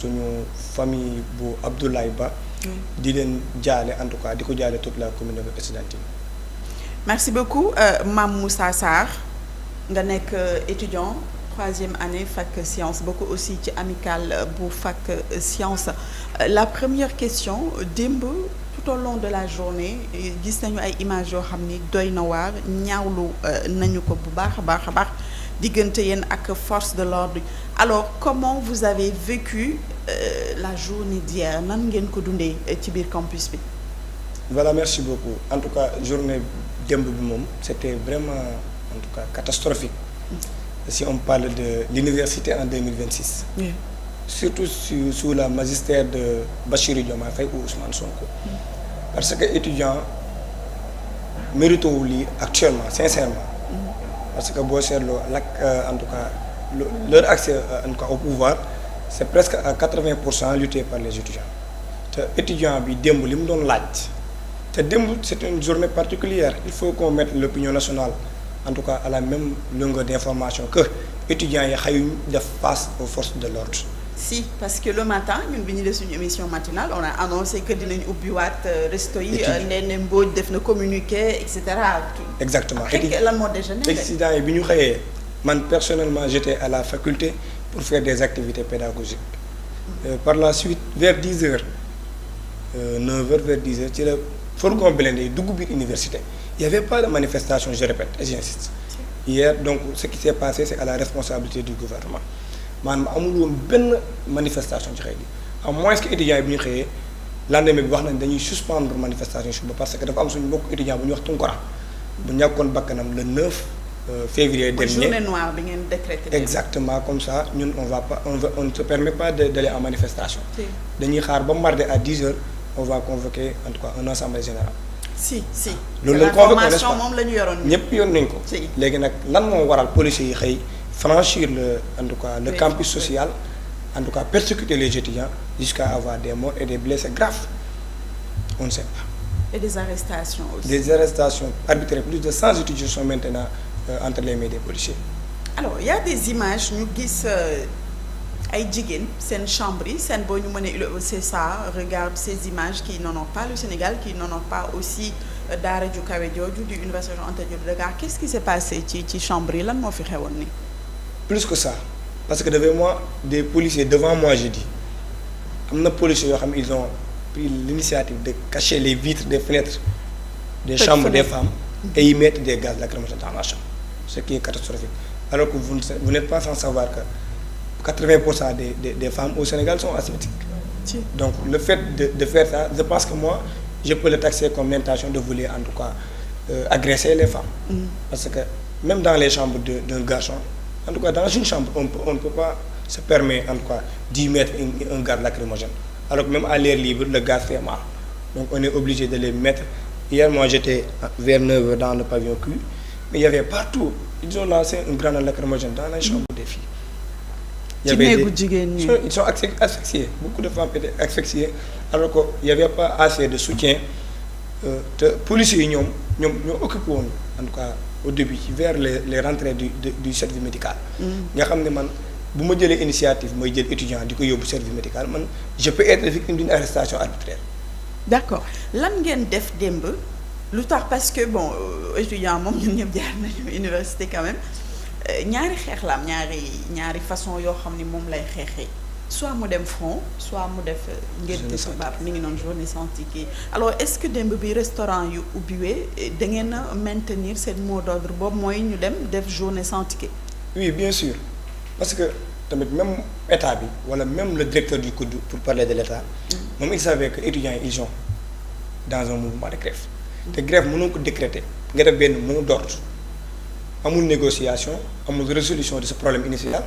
suñu famille bu Abdoulaye Ba. di leen jaale en tout cas di ko jaale toute la communauté estudiantine. merci beaucoup Mame Moussa Sarr nga nekk étudiant troisième année fac science bokk aussi ci amicale bu fac science la première question démb tout au long de la journée gis nañu ay images yoo xam ni doy na waar ñaawlu nañu ko bu baax a baax diggante yéen ak force de l'ordre alors comment vous avez vécu la journée d'hier nan ngeen ko dundee ci biir campus bi. voilà merci beaucoup en tout cas journée démb bi moom c'était vraiment en tout cas catastrophique si on parle de l'université en 2026. Oui. Surtout sous la magistère de Bassirou Diomaye Faye ou Ousmane Sonko. Parce que étudiants méritent wu lii actuellement sincèrement. Parce que boo seetloo en tout cas leur accès en tout cas au pouvoir c'est presque à 80% lutté par les étudiants te étudiant bi démb li mu doon laaj te démb c'est une journée particulière il faut qu'on mette l'opinion nationale en tout cas à la même longueur d'information que étudiants yi xëyuñ def face aux forces de l'ordre. Si parce que le matin ñun bi ñu def suñu émission matinale on a annoncé que dinañ ubbiwaat resto yi. Ndéné Mbodj def na communiqué et cetera. exactement lan moo dégénéré. étudiants yi bi ñu xëyee man personnellement j'étais à la faculté pour faire des activités pédagogiques. Par la suite vers 10 heures 9 heures vers 10 heures ci la fourgon blindé yi dugg biir université il y avait pas de manifestation je répète et j'insiste hier donc ce qui s'est passé c'est à la responsabilité du gouvernement. maanaam amul woon benn manifestation ci xëy bi à moins que étudiants yi bu ñu xëyee lendemain bi wax nañ dañuy suspendre manifestation suba parce que dafa am suñu mbokk étudiant bu ñuy wax Tunkara bu ñàkkoon bakkanam le 9 février dernier. journée noire bi ngeen décrété. exactement comme ça ñun on ne se permet pas d'aller en manifestation. dañuy xaar ba mardi à 10 heures on va convoquer en tout cas un assemblée générale. si loolu lañ convoqué n'est-ce pas moom la ñu yoroon. ñëpp yoon nañ ko. léegi nag lan moo waral policiers yi xëy. franchir en tout cas le campus social en tout cas persécuter les étudiants jusqu'à avoir des morts et des blessés graves on ne sait pas. Et des arrestations aussi. Des arrestations arbitraires plus de 100 étudiants sont maintenant entre les mains des policiers. Alors il y a des images ñu gis ay jigéen seen chambre yi seen boo ñu mënee c'est ça regarde ces images qui n'honorent pas le Sénégal qui n'honorent pas aussi daara ju kawe jooju du Université Anta Diop de Dakar qu'est-ce qui s'est passé ci chambre yi lan moo fi xewoon ni plus que ça parce que des policiers devant moi je dis am na policiers yoo xam ne ils ont pris l'initiative de cacher les vitres des fenêtres des chambres des femmes et y mettre des gaz lacrymogènes dans la chambre ce qui est catastrophique alors que vous n'êtes pas sans savoir que 80% des femmes au Sénégal sont asthmatiques. Donc le fait de faire ça je pense que moi je peux le taxer comme l'intention de vouloir en tout cas agresser les femmes. Parce que même dans les chambres d'un garçon en tout cas dans une chambre on ne peut pas se permettre en tout cas d'y mettre un gaz lacrymogène alors que même à l'air libre le gaz fait mal donc on est obligé de les mettre. Hier moi j'étais vers 9h dans le pavillon Q mais il y avait partout ils ont lancé une grenade lacrymogène dans les chambres des filles. Il y avait ils sont asphyxiés beaucoup de femmes étaient asphyxiées alors que il y avait pas assez de soutien te policiers yi ñoo occupé woon en tout cas au début vers les rentrées du service médical. nga xam ne man bu ma jëlee initiative mooy jël étudiant di ko yóbbu service médical man je peux être victime d'une arrestation arbitraire. D'accord lan ngeen def démb lu tax parce que bon étudiant moom ñun ñëpp jaar nañu université quand même ñaari xeex la am ñaari façon yoo xam ni moom lay xeexee soit mu dem front soit mu def ngeen tubaab mi ngi noonu journée sans ticket alors est-ce que démb bi restaurant yu ubbiwee da ngeen a maintenir seen mot d'ordre boobu mooy ñu dem def journée sans ticket. Oui bien sûr parce que tamit même état bi wala même le directeur du COUD pour parler de l'état moom il savait que étudiants yi ils sont dans un mouvement de grève te grève mënoo ko décréter nga def benn mot d'ordre amul négociation amul résolution de ce problème initial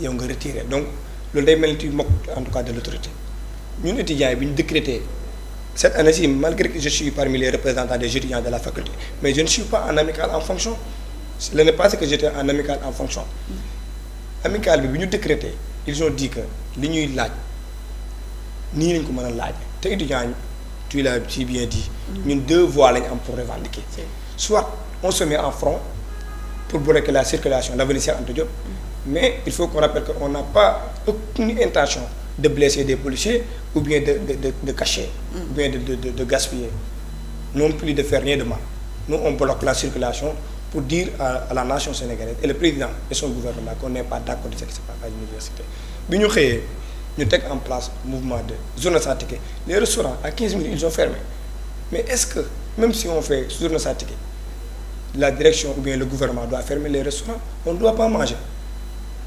yow nga retirer donc loolu day mel ni tu moques en tout cas de l'autorité ñun étudiants yi bi ñu décréter cette année-ci malgré que je suis parmi les représentants des étudiants de la faculté mais je ne suis pas en amical en fonction l'année passée que j'étais en amical en fonction amical bi ñu décréter ils ont dit que li ñuy laaj nii lañ ko mën a laaj te étudiants yi tu l'as si bien dit ñun deux voies lañ am pour revendiquer soit on se met en front pour bloquer la circulation l'avenue Cheikh Anta Diop mais il faut qu'on rappelle qu'on n'a pas aucune intention de blesser des policiers ou bien de cacher, ou bien de gaspiller, non plus de faire rien de mal. Nous, on bloque la circulation pour dire à la nation sénégalaise et le président et son gouvernement qu'on n'est pas d'accord de ce qui se passe à l'université. Bi ñu xëyee ñu teg en place mouvement de journée sans ticket. Les restaurants à 15 minutes ils ont fermé. Mais est-ce que même si on fait journée sans ticket, la direction ou bien le gouvernement doit fermer les restaurants? On ne doit pas manger.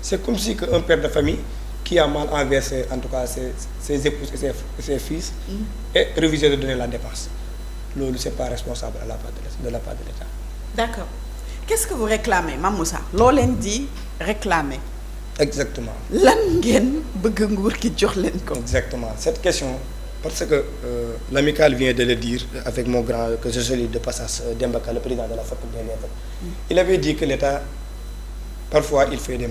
C'est comme si un père de famille qui a mal envers en tout cas ses épouses et ses fils est refusé de donner la dépense. Loolu c'est pas responsable de la part de l'État. D'accord. Qu'est-ce que vous réclamez Mame Moussa loo leen di réclamer? Exactement. Lan ngeen bëgg nguur gi jox leen ko? Exactement. Cette question, parce que l'amicale vient de le dire avec mon grand que je salue de passage, Demba Ka, le président de la faculté des lettres. Il avait dit que l'État parfois il fait des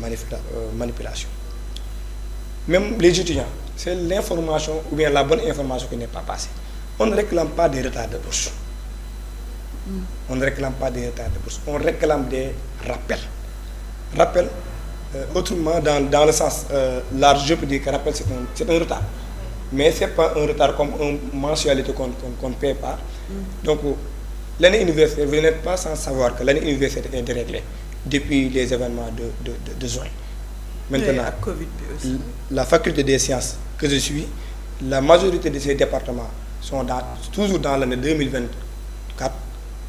manipulations. Même les étudiants, c'est l'information ou bien la bonne information qui n'est pas passée. On ne réclame pas des retards de bourse. On ne réclame pas des retards de bourse. On réclame des rappels. Rappel, autrement, dans le sens large, je peux dire que rappel, c'est un retard. Mais ce n'est pas un retard comme une mensualité qu'on ne paie pas. Donc, l'année universitaire, vous n'êtes pas sans savoir que l'année universitaire est déréglée depuis les événements de juin. Maintenant, la faculté des sciences que je suis, la majorité de ces départements sont toujours dans l'année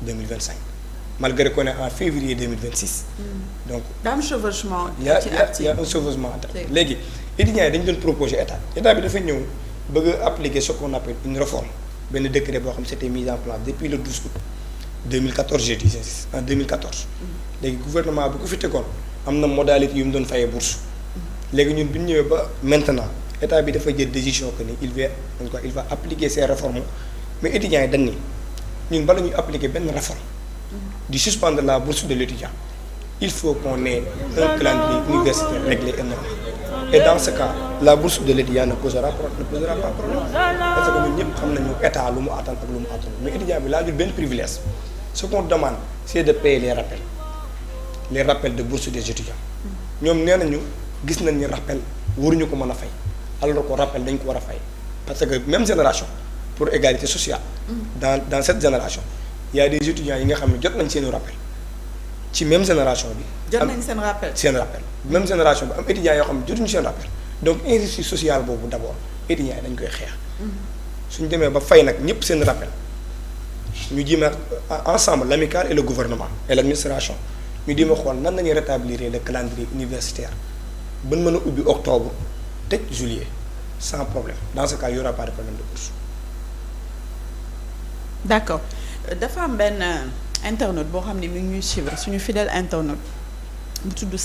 2024-2025, malgré qu'on est en février 2026. Donc, dans le chevauchement, il y a un chevauchement. Léegi étudiants yi dañu doon proposer état bi dafa ñëw bëgg a appliquer ce qu'on appelle une réforme benn décret boo xam ne c'était mis en place depuis le 12 août 2014 j'ai dit en 2014. léegi gouvernement bu ko fi tegoon am na modalité yu mu doon fayee bourse. léegi ñun bi ñu ñëwee ba maintenant état bi dafa jël décision que ni il va appliquer ces réformes mais étudiants yi dañ ni ñun bala ñuy appliquer benn réforme di suspendre la bourse de l'étudiant, il faut qu'on ait un calendrier universitaire réglé et normal. Et dans ce cas, la bourse de l'étudiant ne posera pas problème. Parce que ñun ñëpp xam nañu état lu mu attan ak lu mu attan mais étudiant bi laajul benn privilège. Ce qu'on demande, c'est de payer les rappels de bourse des étudiants. ñoom nee nañu gis nañ ni rappel waruñu ko mën a fay alors que rappel dañ ko war a fay parce que même génération pour égalité sociale. dans cette génération il y a des étudiants yi nga xam ne jot nañ seen rappel ci même génération bi. jot nañ seen rappel même génération bi am étudiants yoo xam ne jotuñu seen rappel donc injustice sociale boobu d'abord étudiants yi dañ koy xeex. suñu demee ba fay nag ñëpp seen rappel ñu jéem a ensemble l'amicale et le gouvernement et l'administration ñu jéem a xool nan la ñuy rétablir le calendrier universitaire ba mën a ubbi octobre tëj juillet sans problème dans ce cas il y aura pas de problème de bourse. D'accord dafa am benn internaute boo xam ne mi ngi ñuy suivre suñu fidèle internaute bu tudd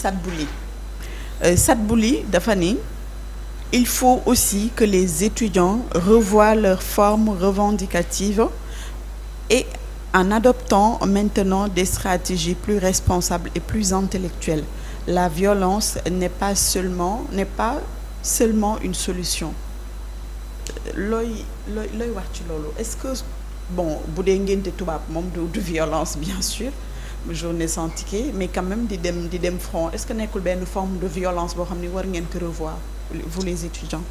Sadbouli dafa ni il faut aussi que les étudiants revoient leur forme revendicative et en adoptant maintenant des stratégies plus responsables et plus intellectuelles. La violence n'est pas seulement une solution. looy wax ci loolu est-ce que bon bu dee ngénte tubaab moom du violence bien sûr journée sans ticket mais quand même di dem front est-ce que nekkul benn forme de violence boo xam ne war ngeen ko revoir vous les étudiants.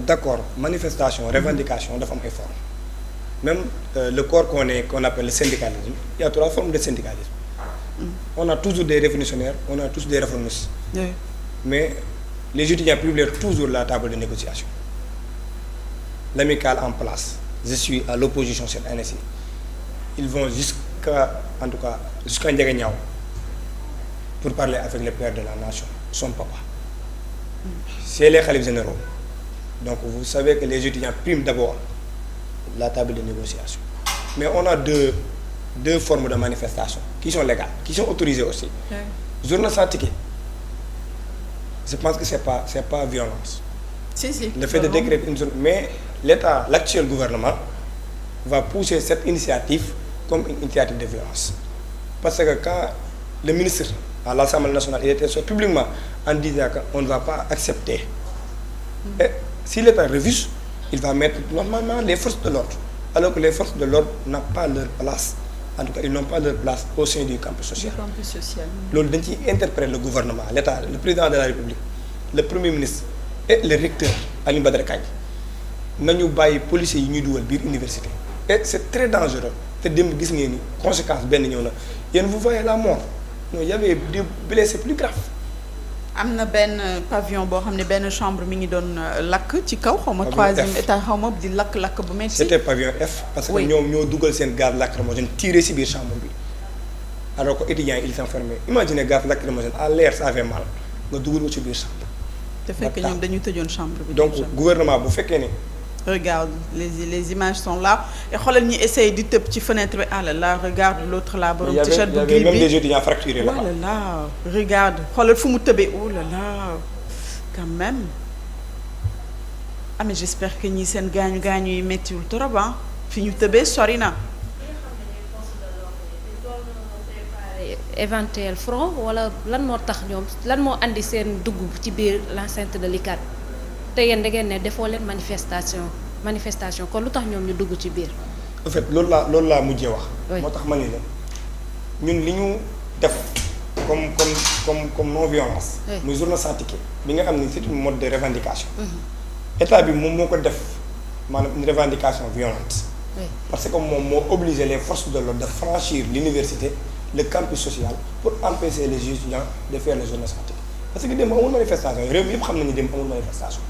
D'accord, manifestation revendication dafa am ay formes même le corps qu'on appelle le syndicalisme il y a 3 formes de syndicalisme. On a toujours des révolutionnaires, on a tous des réformistes. Oui. Mais les étudiants privilégient toujours la table de négociation. L'amicale en place, je suis à l'opposition cette année-ci. Ils vont jusqu'à Ndiaganiao pour parler avec le père de la nation, son papa. C'est les khalifes généraux. Donc vous savez que les étudiants priment d'abord la table de négociation. Mais on a deux formes de manifestation qui sont légales, qui sont autorisées aussi. Oui. Journée sans ticket, je pense que c'est pas violence. Si. Le fait de décréter une journée, mais l'actuel gouvernement va pousser cette initiative comme une initiative de violence. Parce que quand le ministre à l'Assemblée nationale il était sorti publiquement en disant qu'on ne va pas accepter. Et si l'État refuse, il va mettre normalement les forces de l'ordre. Alors que les forces de l'ordre n'ont pas leur place. En tout cas, ils n'ont pas leur place au sein du campus social. Loolu dañ ciy interpeller le gouvernement, l'État, le président de la République, le premier ministre et le recteur. Alioune Badara Kandji nañu bàyyi policiers yi ñuy dugal biir université et c'est très dangereux te démb gis ngeen ni conséquence benn ñëw na yéen vous voyez la mort non y avait des blessés plus graves. am na benn pavillon boo xam ne benn chambre mi ngi doon lakk ci kaw xaw ma troisième étage xaw ma di lakk-lakk bu metti. c'était pavillon F. parce que ñoom ñoo dugal seen gaz lacrymogène tiré si biir chambre bi alors que étudiants yi ils sont fermés imaginez gaz lacrymogène à l'air ça fait mal nga dugal ko ci biir chambre. te fekk ñoom dañu tëjoon chambre bi. donc gouvernement bu fekkee ne. regarde les images sont là et xoolal ñi essaye di tëb ci fenêtre bi ah là là regarde l'autre là borom t-shirt bu gris bi même des étudiants fracturés là. oh là là regarde xoolal fu mu tëbee oh là là quand même ah mais j'espère que ñi seen gaañu yi méttiwul trop ah fi ñu tëbee sori na. éventuel front wala lan moo tax ñoom lan moo andi seen dugg ci biir l'enceinte de l'ICAD te yéen da ngeen ne defoo leen manifestation kon lu tax ñoom ñu dugg ci biir. en fait loolu laa mujjee wax. moo tax ma ne la ñun li ñu def comme non violence. muy journée sans ticket bi nga xam ne c'est une mode de revendication. état bi moom moo ko def maanaam une revendication violente. parce que moom moo obligé les forces de l'ordre de franchir l'université le campus social pour empêcher les étudiants de faire les journées sans ticket parce que démb amul manifestation réew mi yëpp xam nañu démb amul manifestation.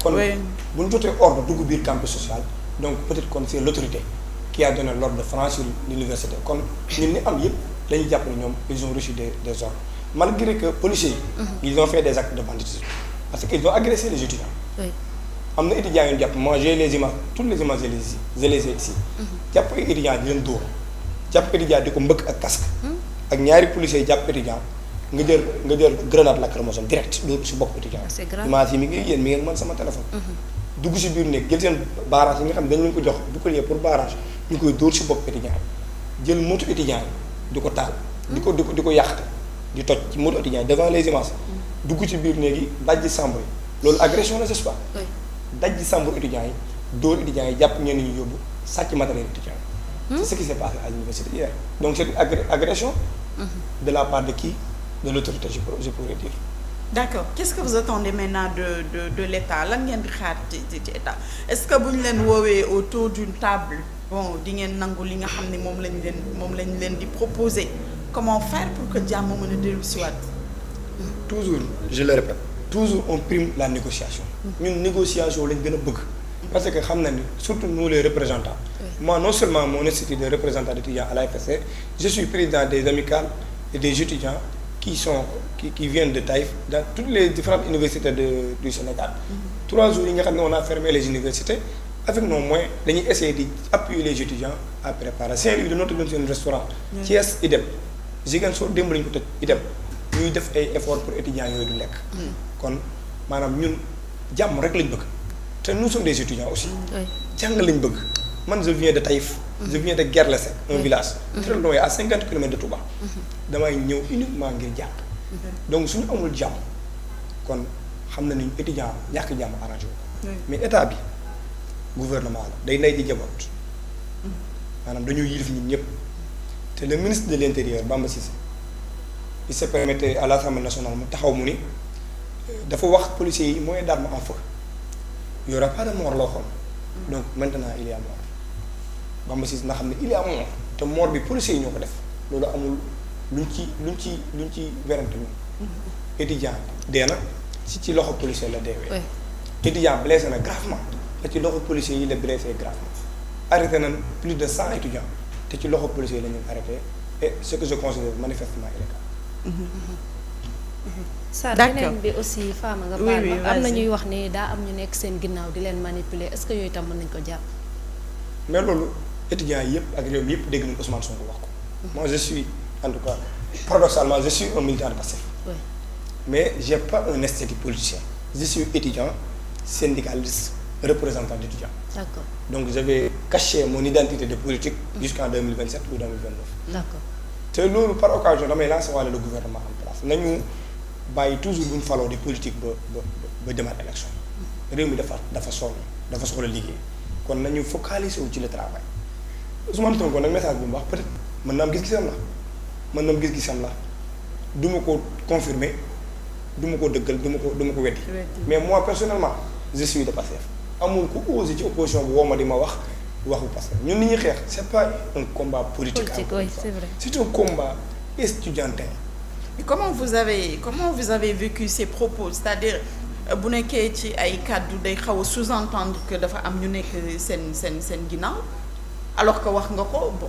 kon bu ñu jotee ordre dugg biir campus social donc peut-être kon c'est l'autorité qui a donné l'ordre de franchir l'université kon ñun ni am yëpp dañuy jàpp ne ñoom ils ont reçu des ordres malgré que policiers yi ils ont fait des actes de banditisme parce que ils ont agressé les étudiants. am na étudiants yu ñu jàpp moi j'ai les images toutes les images je les ai ici. jàpp ay étudiants di leen dóor jàpp étudiant di ko mbëkk ak casque. ak ñaari policiers yi jàpp étudiant nga jël grenade lacrymogène direct dóor si bopp étudiant. c'est grave image yi mi ngi yéen mi ngeen mën sama téléphone. dugg si biir néeg jël seen barrage yi nga xam ne dañu leen ko jox bouclier pour barrage ñu koy dóor si bopp étudiant yi jël moto étudiant yi di ko taal. di ko yàqte di toj ci moto étudiant yi devant les images. dugg ci biir néeg yi dajji chambre yi loolu agression la n'est-ce pas. dajji chambre étudiant yi dóor étudiant yi jàpp ñenn ñu yóbbu sàcc matériel étudiant yi. c'est ce qui s'est passé à l'université hier donc c'est une agression. de la part de qui? De l'autorité je pourrais dire. D'accord. Qu'est-ce que vous attendez maintenant de l'État lan ngeen di xaar ci État est-ce que bu ñu leen woowee autour d'une table bon di ngeen nangu li nga xam ne moom lañ leen di proposer comment faire pour que jàmm mën a dellu si waat. toujours je le répète toujours on prime la négociation. ñun négociation lañ gën a bëgg. parce que xam na ni surtout nous les représentants. moi non seulement mon institut de représentant d'étudiants à l'AFSC je suis président des amicales et des étudiants qui viennent de Taïf dans toutes les différentes universités du Sénégal. 3 jours yi nga xam ne on a fermé les universités avec nos moyens dañuy essayer di appuyer les étudiants à préparer Saint-Louis de notre seen restaurant. Thiès idem Ziguinchor démb lañu ko tëj idem ñuy def ay efforts pour étudiants yooyu du lekk. kon maanaam ñun jàmm rek lañ bëgg te nous sommes des étudiants aussi. jàng lañ bëgg man je viens de Taïf. je viens de Guerlesek un village. très loin à 50 kilomètres de Touba. damay ñëw uniquement ngir jàng. donc suñu amul jàmm kon xam na ni étudiant ñàkk jàmm arrangé wu mais état bi gouvernement la day nay di jaboot maanaam dañuy yilif ñun ñëpp te le ministre de l'intérieur Bamba Cissé il se permettait à l'Assemblée nationale mu taxaw mu ni dafa wax policiers yi moyen d'arme en feu il y aura pas de mort loo xool donc maintenant il y a mort Bamba Cissé na xam ne il y a mort te mort bi policiers yi ñoo ko def loolu amul luñ ci werante ñun étudiant dee na ci loxo policier la deewee étudiant blessé na gravement te ci loxo policier yi la blessé gravement arrêté nañ plus de 100 étudiants te ci loxo policier yi la ñu arrêté et ce que je considère manifestement illégal. Sarr beneen bi aussi Fama nga baal ma am na ñuy wax ni daa am ñu nekk seen ginnaaw di leen manipuler est-ce que yooyu tam mën nañ ko jàpp. mais loolu étudiants yi yëpp ak réew mi yëpp dégg nañu Ousmane Sonko wax ko. moi je suis en tout cas paradoxalement je suis un militant de Pastef. mais j'ai pas un statut politicien je suis étudiant syndicaliste représentant d'étudiants. D'accord. donc j'avais caché mon identité de politique jusqu'en 2027 ou 2029. D'accord. te loolu par occasion damay lancer wàlla le gouvernement en place nañu bàyyi toujours bu ñu faloo di politique ba demaat élection réew mi dafa soxla liggéey kon nañu focaliser wu ci le travail Ousmane Sonko nag message bi mu wax peut-être mën na am gis-gisam la du ma ko confirmer du ma ko dëggal du ma ko weddi mais moi personnellement je suis de Pastef amul ku osé ci opposition bu woo ma di ma wax waxu Pastef ñun ni ñuy xeex c'est pas un combat politique. Oui, c'est vrai. C'est un combat estudiantin. Et comment vous avez vécu ces propos, c'est-à-dire bu nekkee ci ay kàddu day xaw a sous-entendre que dafa am ñu nekk seen ginnaaw alors que wax nga ko bon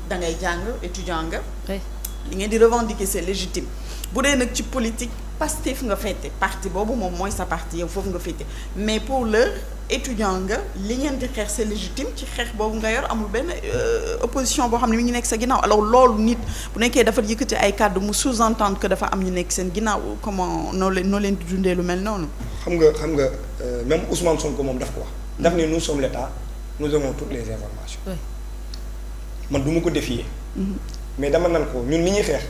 da ngay jàng étudiant nga. li ngeen di revendiquer c'est légitime bu dee nag ci politique Pastef nga féete parti boobu moom mooy sa parti yow foofu nga féete mais pour l'heure étudiant nga li ngeen di xeex c'est légitime ci xeex boobu nga yor amul benn opposition boo xam ne mi ngi nekk sa ginnaaw alors loolu nit bu nekkee dafa yëkkati ay kàddu mu sous-entendre que dafa am ñu nekk seen ginnaaw comment noo leen di dundee lu mel noonu. xam nga même Ousmane Sonko moom daf ko wax. daf ne nous sommes l'État nous avons toutes les informations. man du ma ko défier. mais dama nan ko ñun li ñuy xeex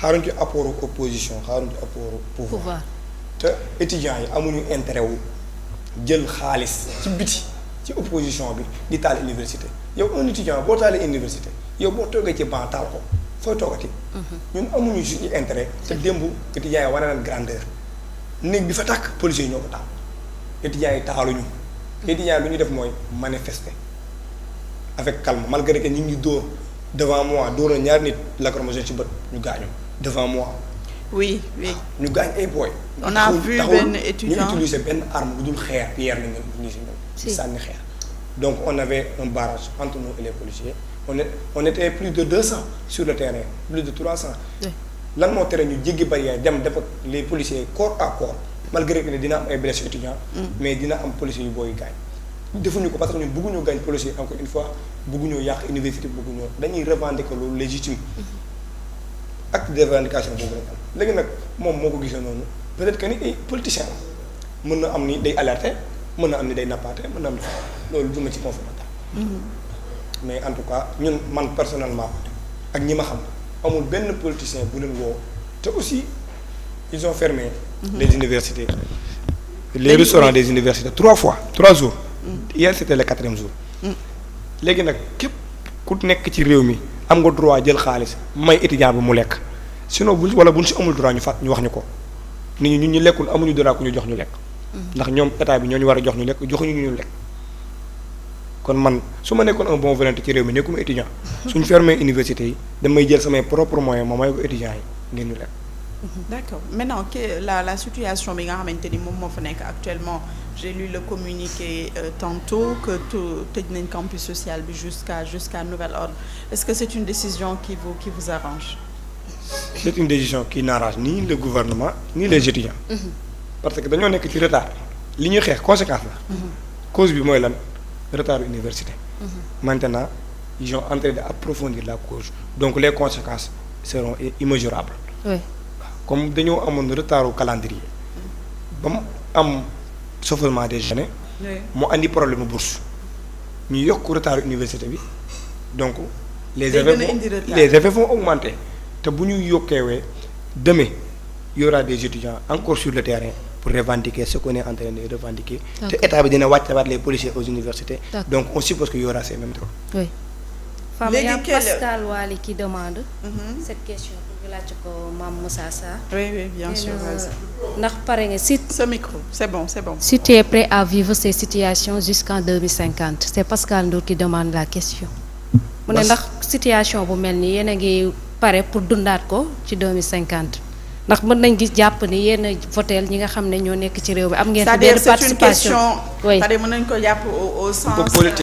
xaaruñ ci apport opposition xaaruñ ci apport pouvoir te étudiants yi amuñu intérêt wu jël xaalis ci biti ci opposition bi di taal université yow un étudiant boo taalee université yow boo toogee ci banc taal ko fooy toogati. ñun amuñu suñu intérêt te démb étudiants yi wane nañ grandeur néeg bi fa tàkk policiers yi ñoo ko taal étudiants yi taaluñu étudiants yi lu ñu def mooy manifester avec calme malgré que ñu ngi dóor. devant moi dóor na ñaari nit lacrymogène ci bët ñu gaañu devant moi. oui. ñu gaañ ay booy. on a vu benn étudiant ñu utiliser benn arme bu dul xeer pierre la ñu utiliser ñoom. si sànni xeer. donc on avait un barrage entre nous et les policiers on était plus de 200 sur le terrain plus de 300. lan moo tere ñu jéggi barrière dem def ak les policiers corps à corps malgré que dina am ay blessés étudiants. mais dina am policiers yu booy gaañ. defuñu ko parce que ñun bëgguñu gaañ policier encore une fois bëgguñoo yàq université bëgguñoo dañuy revendiquer loolu légitime acte de revendication boobu lañ am léegi nag moom moo ko gisee noonu peut-être que ni ay politicien la mën na am ni day alerter mën na am ni day nappaate mën na am ni loolu duma ci confronter mais en tout cas ñun man personnellement ak ñi ma xam amul benn politicien bu leen woo te aussi ils ont fermé les universités les restaurants des universités 3 jours hier c'était le 4e jour. léegi nag képp ku nekk ci réew mi am nga droit jël xaalis may étudiant bi mu lekk sinon buñ si amul droit ñu wax ñu ko nit ñi ñu lekkul amuñu droit ku ñu jox ñu lekk. ndax ñoom état bi ñoo ñu war a jox ñu lekk joxuñu ñu lekk. kon man su ma nekkoon un bon volonté ci réew mi nekkuma étudiant suñ fermé université yi damay jël samay propres moyens ma may ko étudiants yi ngeen ñu lekk. D'accord maintenant la situation bi nga xamante ni moom moo fa nekk actuellement j'ai lu le communiqué tantôt que tëj nañ campus social bi jusqu'à nouvel ordre est-ce que c'est une décision qui vous arrange? C'est une décision qui n'arrange ni le gouvernement ni les étudiants. parce que dañoo nekk ci retard li ñuy xeex conséquence la. cause bi mooy lan retard université. maintenant ils sont en train d'approfondir la cause donc les conséquences seront immésurables. Oui. comme dañoo amoon retard au calendrier ba mu am chauffement des jeunes mu andi problème bourse ñu yokk retard université bi donc les effets vont augmenter te bu ñu yokkeewee demain y aura des étudiants encore sur le terrain pour revendiquer ce qu'on est en train de revendiquer te état bi dina wàccewaat les policiers aux universités donc on suppose que y aura ces mêmes droits. Oui. Léegi il y a Pascal Wali qui demande cette question pour laaj ko Mame Moussa Sarr. Oui, bien sûr. ndax pare nga si. Ce micro, c'est bon. Si tu es prêt à vivre ces situations jusqu'en 2050 c'est Pascal Ndour qui demande la question. mu ne ndax situation bu mel nii yéen a ngi pare pour dundaat ko ci 2050 ndax mën nañ gis jàpp ni yéen a voteel ñi nga xam ne ñoo nekk ci réew bi am ngeen. benn participation c'est-à-dire c'est une question. Oui. c'est-à-dire mën nañ ko jàpp au sens.